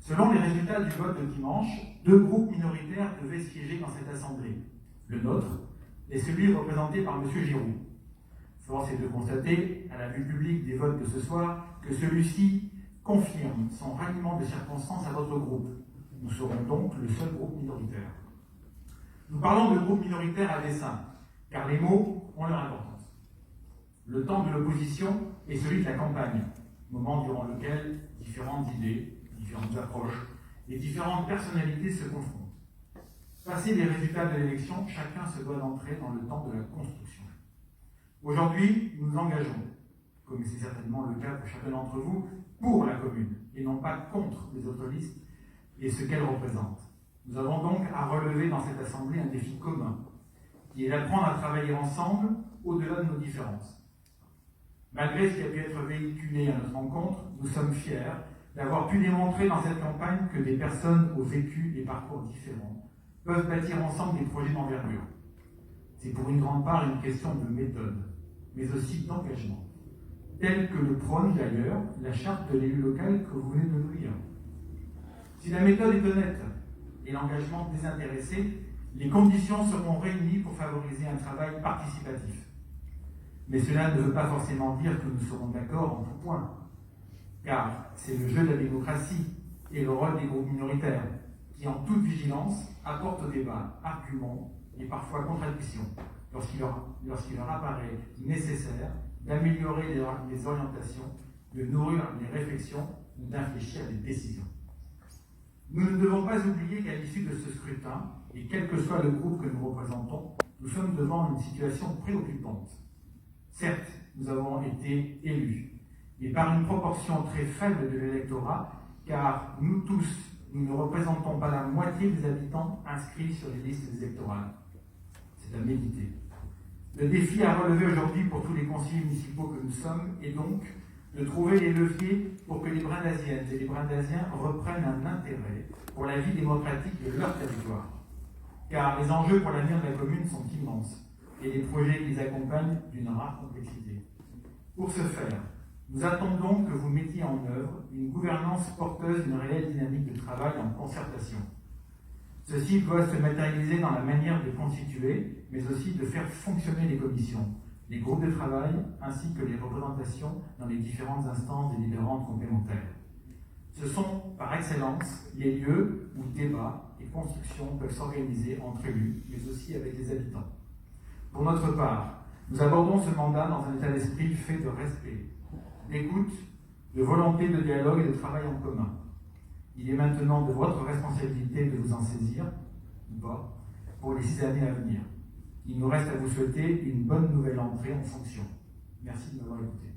Selon les résultats du vote de dimanche, 2 groupes minoritaires devaient siéger dans cette assemblée. Le nôtre et celui représenté par M. Giroud. Force est de constater, à la vue publique des votes de ce soir, que celui-ci confirme son ralliement de circonstances à votre groupe. Nous serons donc le seul groupe minoritaire. Nous parlons de groupe minoritaire à dessein, car les mots ont leur importance. Le temps de l'opposition est celui de la campagne, moment durant lequel différentes idées, différentes approches et différentes personnalités se confrontent. Passé les résultats de l'élection, chacun se doit d'entrer dans le temps de la construction. Aujourd'hui, nous nous engageons, comme c'est certainement le cas pour chacun d'entre vous, pour la commune, et non pas contre les autres listes et ce qu'elles représentent. Nous avons donc à relever dans cette assemblée un défi commun, qui est d'apprendre à travailler ensemble au-delà de nos différences. Malgré ce qui a pu être véhiculé à notre rencontre, nous sommes fiers d'avoir pu démontrer dans cette campagne que des personnes au vécu et parcours différents peuvent bâtir ensemble des projets d'envergure. C'est pour une grande part une question de méthode, mais aussi d'engagement, tel que le prône d'ailleurs la charte de l'élu local que vous venez de nous lire. Si la méthode est honnête et l'engagement désintéressé, les conditions seront réunies pour favoriser un travail participatif. Mais cela ne veut pas forcément dire que nous serons d'accord en tout point, car c'est le jeu de la démocratie et le rôle des groupes minoritaires qui, en toute vigilance, apportent au débat arguments et parfois contradictions lorsqu'il leur apparaît nécessaire d'améliorer les orientations, de nourrir les réflexions ou d'infléchir les décisions. Nous ne devons pas oublier qu'à l'issue de ce scrutin, et quel que soit le groupe que nous représentons, nous sommes devant une situation préoccupante. Certes, nous avons été élus, mais par une proportion très faible de l'électorat, car nous tous, nous ne représentons pas la moitié des habitants inscrits sur les listes électorales. C'est à méditer. Le défi à relever aujourd'hui pour tous les conseillers municipaux que nous sommes est donc de trouver les leviers pour que les Brindasiennes et les Brindasiens reprennent un intérêt pour la vie démocratique de leur territoire. Car les enjeux pour l'avenir de la commune sont immenses et les projets qui les accompagnent d'une rare complexité. Pour ce faire, nous attendons que vous mettiez en œuvre une gouvernance porteuse d'une réelle dynamique de travail en concertation. Ceci doit se matérialiser dans la manière de constituer, mais aussi de faire fonctionner les commissions, les groupes de travail, ainsi que les représentations dans les différentes instances délibérantes complémentaires. Ce sont, par excellence, les lieux où débats et constructions peuvent s'organiser entre élus, mais aussi avec les habitants. Pour notre part, nous abordons ce mandat dans un état d'esprit fait de respect, d'écoute, de volonté de dialogue et de travail en commun. Il est maintenant de votre responsabilité de vous en saisir, ou pas, pour les 6 années à venir. Il nous reste à vous souhaiter une bonne nouvelle entrée en fonction. Merci de m'avoir écouté.